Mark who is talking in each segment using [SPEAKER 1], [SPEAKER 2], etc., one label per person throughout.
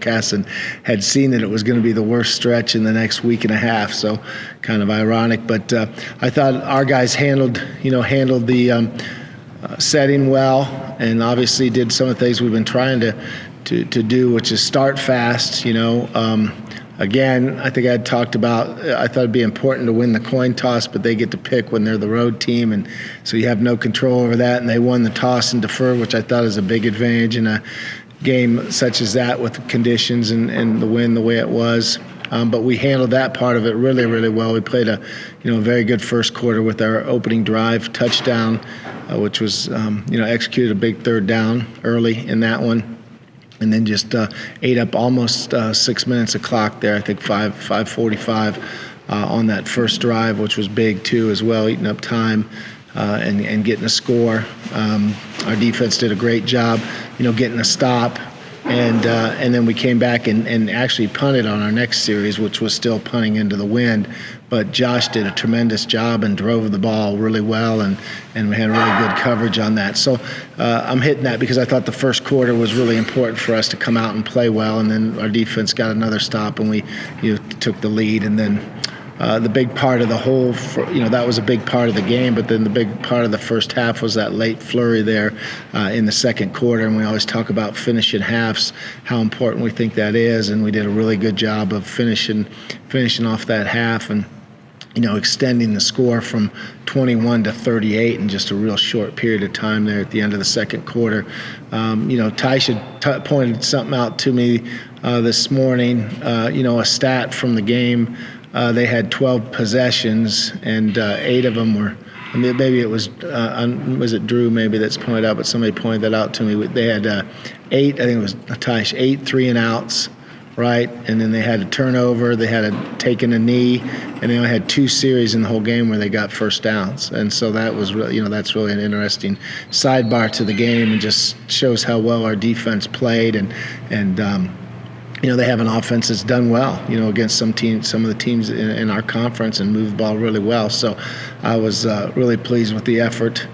[SPEAKER 1] forecasts and had seen that it was going to be the worst stretch in the next week and a half. So kind of ironic, but I thought our guys handled the setting well, and obviously did some of the things we've been trying to do, which is start fast. Again, I think I had talked about, I thought it'd be important to win the coin toss, but they get to pick when they're the road team, and so you have no control over that, and they won the toss and deferred, which I thought is a big advantage in a game such as that with conditions and the wind the way it was. But we handled that part of it really, really well. We played a very good first quarter with our opening drive touchdown, which was, executed a big third down early in that one. And then just ate up almost 6 minutes of clock there. I think 5:45 on that first drive, which was big too as well, eating up time and getting a score. Our defense did a great job, getting a stop. And then we came back and actually punted on our next series, which was still punting into the wind. But Josh did a tremendous job and drove the ball really well, and we had really good coverage on that. So I'm hitting that because I thought the first quarter was really important for us to come out and play well, and then our defense got another stop, and we took the lead. And then the big part of the whole, that was a big part of the game, but then the big part of the first half was that late flurry there in the second quarter, and we always talk about finishing halves, how important we think that is, and we did a really good job of finishing off that half and extending the score from 21 to 38 in just a real short period of time there at the end of the second quarter. Ty pointed something out to me this morning, a stat from the game. They had 12 possessions, and 8 of them were, maybe it was it Drew maybe that's pointed out, but somebody pointed that out to me. They had 8, I think it was Tysh, 8 3-and-outs, right? And then they had a turnover, they had taken a knee, and they only had 2 series in the whole game where they got first downs. And so that was really, that's really an interesting sidebar to the game, and just shows how well our defense played. And they have an offense that's done well, against some of the teams in our conference, and moved the ball really well. So I was really pleased with the effort,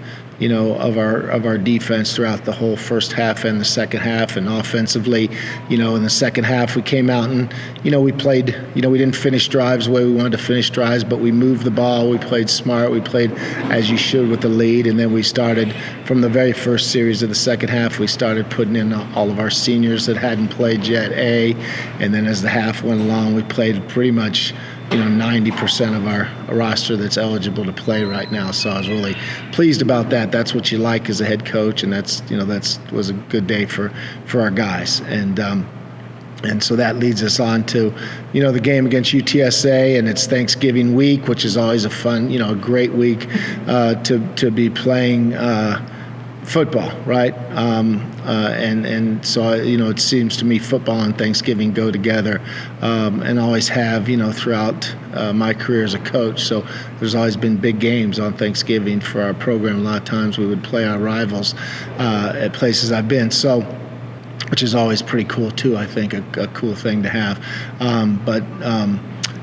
[SPEAKER 1] of our defense throughout the whole first half and the second half. And offensively, in the second half we came out and, we played, we didn't finish drives the way we wanted to finish drives, but we moved the ball, we played smart, we played as you should with the lead. And then we started from the very first series of the second half, we started putting in all of our seniors that hadn't played yet, and then as the half went along, we played pretty much 90% of our roster that's eligible to play right now. So I was really pleased about that. That's what you like as a head coach, and that's was a good day for our guys. And so that leads us on to, the game against UTSA, and it's Thanksgiving week, which is always a fun, a great week to be playing football, right? And so, it seems to me football and Thanksgiving go together, and always have, throughout my career as a coach. So there's always been big games on Thanksgiving for our program. A lot of times we would play our rivals at places I've been. So, which is always pretty cool too, I think, a cool thing to have.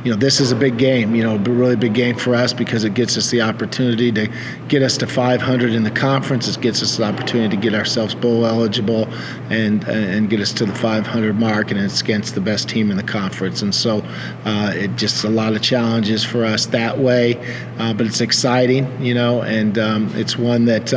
[SPEAKER 1] This is a big game, a really big game for us, because it gets us the opportunity to get us to 500 in the conference. It gets us the opportunity to get ourselves bowl eligible and get us to the 500 mark, and it's against the best team in the conference. And so it just a lot of challenges for us that way, but it's exciting, and it's one that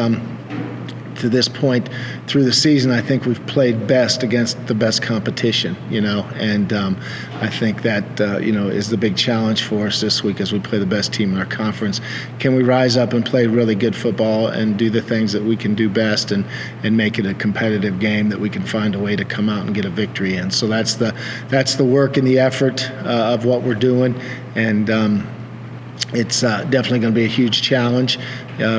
[SPEAKER 1] to this point through the season, I think we've played best against the best competition, and I think that, is the big challenge for us this week as we play the best team in our conference. Can we rise up and play really good football and do the things that we can do best and make it a competitive game that we can find a way to come out and get a victory in? So that's the work and the effort of what we're doing, and it's definitely going to be a huge challenge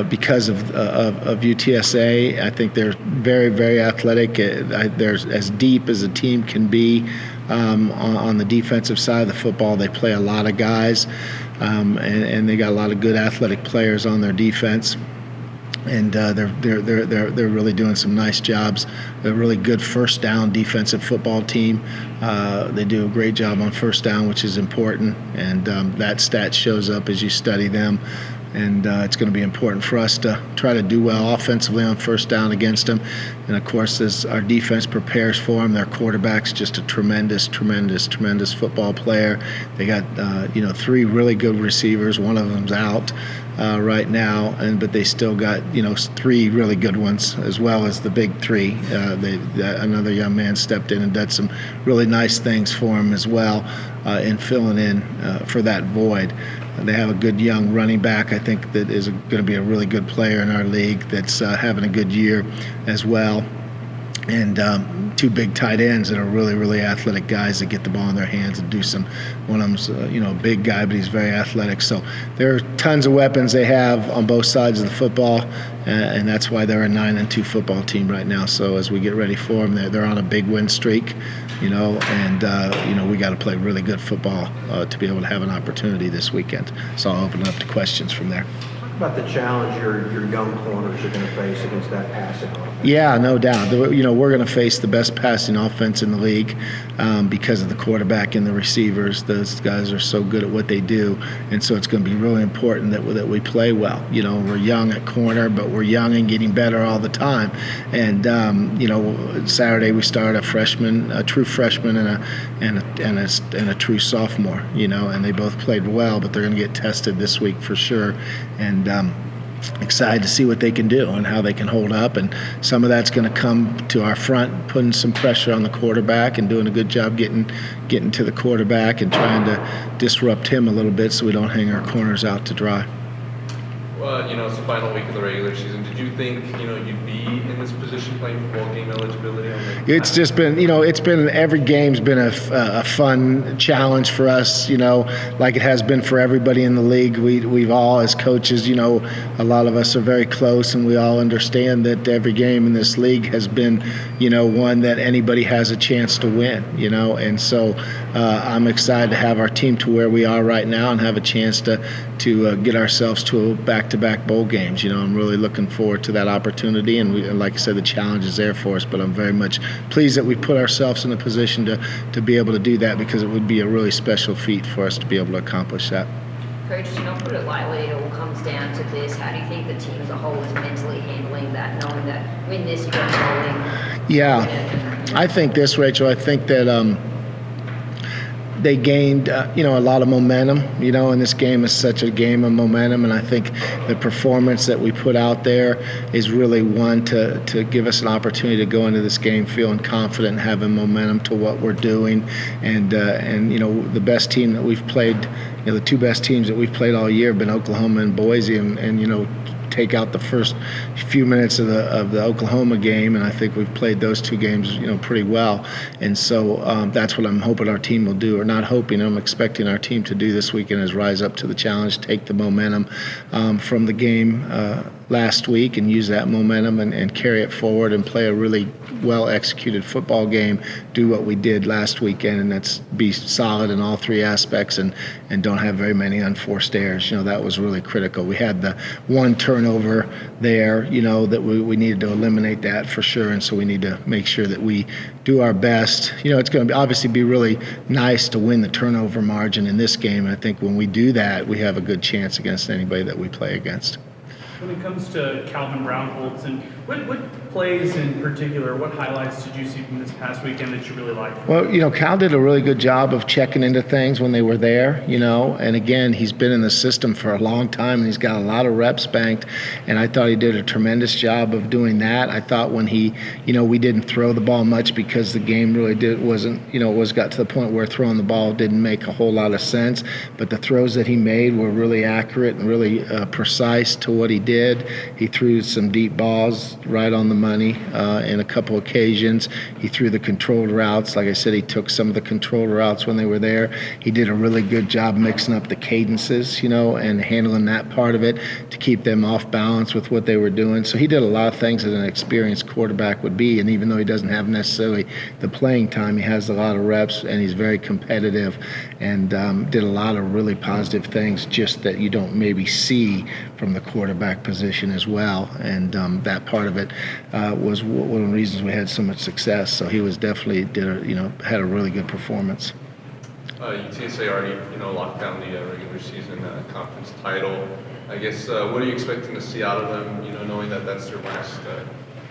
[SPEAKER 1] because of UTSA. I think they're very, very athletic. They're as deep as a team can be on the defensive side of the football. They play a lot of guys, and they got a lot of good athletic players on their defense. And they're really doing some nice jobs. They're a really good first down defensive football team. They do a great job on first down, which is important, and that stat shows up as you study them. and it's going to be important for us to try to do well offensively on first down against them. And of course, as our defense prepares for them, their quarterback's just a tremendous football player. They got 3 really good receivers. One of them's out right now, but they still got 3 really good ones, as well as the big 3. Another young man stepped in and did some really nice things for him as well in filling in for that void. They have a good young running back, I think, that is going to be a really good player in our league that's having a good year as well. And 2 big tight ends that are really athletic guys that get the ball in their hands and do some. One of them's a big guy, but he's very athletic. So there are tons of weapons they have on both sides of the football, and that's why they're a 9-2 football team right now. So as we get ready for them, they're on a big win streak, and we got to play really good football to be able to have an opportunity this weekend. So I'll open it up to questions from there.
[SPEAKER 2] About the challenge your young corners are going to face against that passing offense.
[SPEAKER 1] Yeah, no doubt. We're going to face the best passing offense in the league because of the quarterback and the receivers. Those guys are so good at what they do, and so it's going to be really important that we play well. We're young at corner, but we're young and getting better all the time. And Saturday we start a true freshman, and a true sophomore. And they both played well, but they're going to get tested this week for sure. And excited to see what they can do and how they can hold up. And some of that's going to come to our front, putting some pressure on the quarterback and doing a good job getting to the quarterback and trying to disrupt him a little bit so we don't hang our corners out to dry.
[SPEAKER 3] Well, it's the final week of the regular season. Did you think, you'd be in this position playing football game eligibility?
[SPEAKER 1] It's just been, every game's been a fun challenge for us, like it has been for everybody in the league. We've all, as coaches, a lot of us are very close, and we all understand that every game in this league has been, one that anybody has a chance to win, and so I'm excited to have our team to where we are right now and have a chance to get ourselves to back-to-back bowl games. I'm really looking forward to that opportunity, and like I said, the challenge is there for us, but I'm very much pleased that we put ourselves in a position to be able to do that, because it would be a really special feat for us to be able to accomplish that.
[SPEAKER 4] Coach, to not put it lightly, it all comes down to this. How do you think the team as a whole is mentally handling that, knowing that win this, you're rolling?
[SPEAKER 1] Yeah, I think this, Rachel, I think that they gained, a lot of momentum. And this game is such a game of momentum, and I think the performance that we put out there is really one to give us an opportunity to go into this game feeling confident and having momentum to what we're doing. And the best team that we've played, the 2 best teams that we've played all year have been Oklahoma and Boise, and take out the first few minutes of the Oklahoma game, and I think we've played those 2 games, pretty well. And so that's what I'm hoping our team will do, or not hoping, I'm expecting our team to do this weekend, is rise up to the challenge, take the momentum from the game last week and use that momentum and carry it forward and play a really well-executed football game, do what we did last weekend, and that's be solid in all 3 aspects and don't have very many unforced errors. That was really critical. We had the 1 turnover there, that we needed to eliminate that for sure, and so we need to make sure that we do our best. It's going to obviously be really nice to win the turnover margin in this game, and I think when we do that, we have a good chance against anybody that we play against.
[SPEAKER 5] When it comes to Calvin Brownholtz, and what plays in particular, what highlights did you see from this past weekend that you really liked?
[SPEAKER 1] Well, Cal did a really good job of checking into things when they were there, and again, he's been in the system for a long time, and he's got a lot of reps banked, and I thought he did a tremendous job of doing that. I thought when he, we didn't throw the ball much because the game really got to the point where throwing the ball didn't make a whole lot of sense, but the throws that he made were really accurate and really precise to what he did. He threw some deep balls right on the money in a couple occasions. He threw the controlled routes. Like I said, he took some of the controlled routes when they were there. He did a really good job mixing up the cadences, and handling that part of it to keep them off balance with what they were doing. So he did a lot of things that an experienced quarterback would be, and even though he doesn't have necessarily the playing time, he has a lot of reps, and he's very competitive, and did a lot of really positive things just that you don't maybe see from the quarterback position as well, and that part of it was one of the reasons we had so much success. So he was definitely had a really good performance.
[SPEAKER 3] UTSA already, locked down the regular season conference title. I guess, what are you expecting to see out of them, knowing that that's their last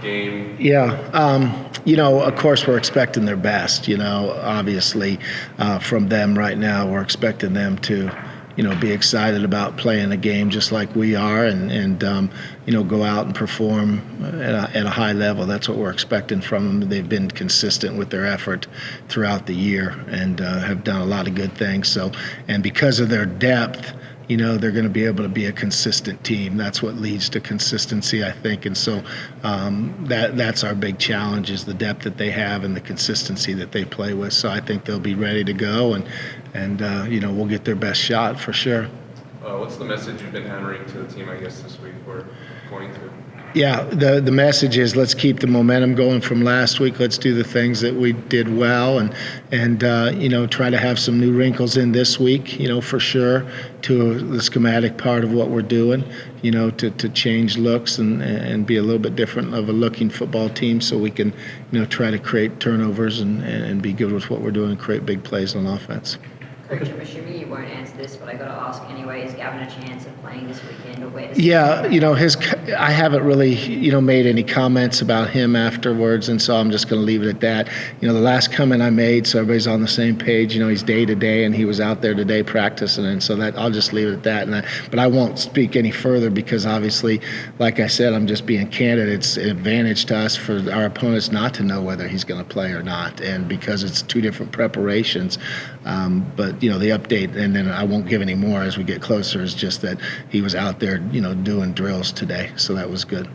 [SPEAKER 3] game?
[SPEAKER 1] Yeah, of course we're expecting their best, obviously from them right now. We're expecting them to, be excited about playing a game just like we are and go out and perform at a high level. That's what we're expecting from them. They've been consistent with their effort throughout the year and have done a lot of good things. So, and because of their depth, they're going to be able to be a consistent team. That's what leads to consistency, I think. And so that's our big challenge is the depth that they have and the consistency that they play with. So I think they'll be ready to go and we'll get their best shot for sure.
[SPEAKER 3] What's the message you've been hammering to the team, I guess, this week or going to?
[SPEAKER 1] Yeah, the message is let's keep the momentum going from last week. Let's do the things that we did well and try to have some new wrinkles in this week, for sure, to the schematic part of what we're doing, to change looks and be a little bit different of a looking football team so we can, try to create turnovers and be good with what we're doing and create big plays on offense.
[SPEAKER 4] Coach, I'm assuming you won't answer this, but I got to ask anyway, is Gavin a chance of playing this weekend or where does
[SPEAKER 1] Yeah, I haven't really, made any comments about him afterwards, and so I'm just going to leave it at that. The last comment I made, so everybody's on the same page, he's day to day, and he was out there today practicing, and so that I'll just leave it at that. But I won't speak any further because obviously, like I said, I'm just being candid. It's an advantage to us for our opponents not to know whether he's going to play or not, and because it's two different preparations. But the update, and then I won't give any more as we get closer, is just that he was out there, doing drills today, so that was good.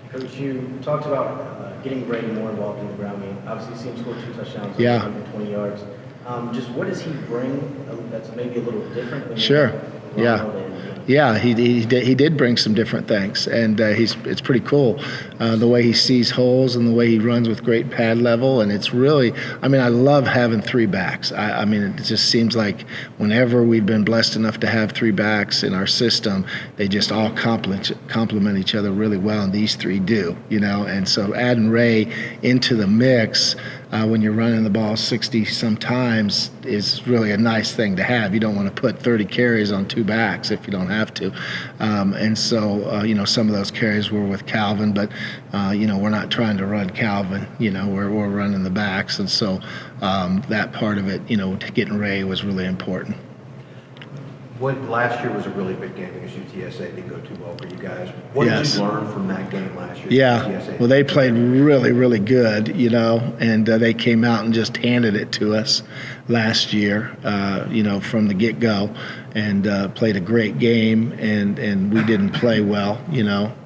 [SPEAKER 6] Coach, you talked about getting Brady more involved in the ground game. Obviously, seen him score 2 touchdowns,
[SPEAKER 1] Yeah.
[SPEAKER 6] 120 yards. Just what does he bring that's maybe a little different? Than
[SPEAKER 1] Sure. Yeah.
[SPEAKER 6] Ronald and,
[SPEAKER 1] Yeah, he did bring some different things, and it's pretty cool the way he sees holes and the way he runs with great pad level, and it's really, I love having three backs. It just seems like whenever we've been blessed enough to have three backs in our system, they just all complement each other really well, and these three do, and so adding Ray into the mix when you're running the ball 60 sometimes is really a nice thing to have. You don't want to put 30 carries on two backs if you don't have to. And so, some of those carries were with Calvin, but, we're not trying to run Calvin. We're running the backs. And so that part of it, getting Ray was really important.
[SPEAKER 2] Last year was a really big game because UTSA didn't go too well for you guys. What did
[SPEAKER 1] Yes.
[SPEAKER 2] you learn from that game last year?
[SPEAKER 1] Yeah,
[SPEAKER 2] UTSA?
[SPEAKER 1] well, they played really, really good, and they came out and just handed it to us last year, from the get-go, and played a great game, and we didn't play well,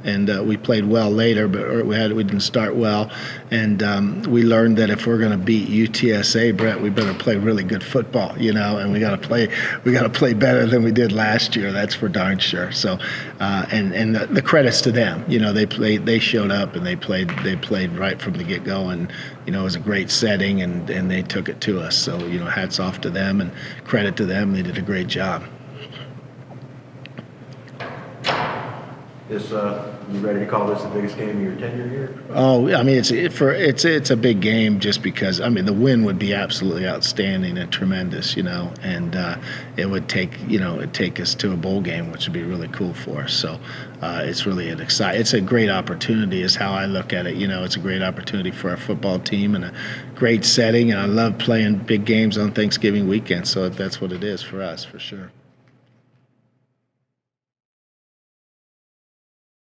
[SPEAKER 1] and we played well later, but we didn't start well, and we learned that if we're going to beat UTSA, Brett, we better play really good football, and we got to play better than we did last year. That's for darn sure. So, and the credits to them, they showed up and they played right from the get-go, and it was a great setting, and they took it to us. So, hats off to them and credit to them. They did a great job.
[SPEAKER 2] You ready to call this the biggest game of your tenure here?
[SPEAKER 1] Oh, it's a big game just because the win would be absolutely outstanding and tremendous, and it would take us to a bowl game, which would be really cool for us. So it's really it's a great opportunity, is how I look at it. It's a great opportunity for our football team and a great setting, and I love playing big games on Thanksgiving weekend. So that's what it is for us, for sure.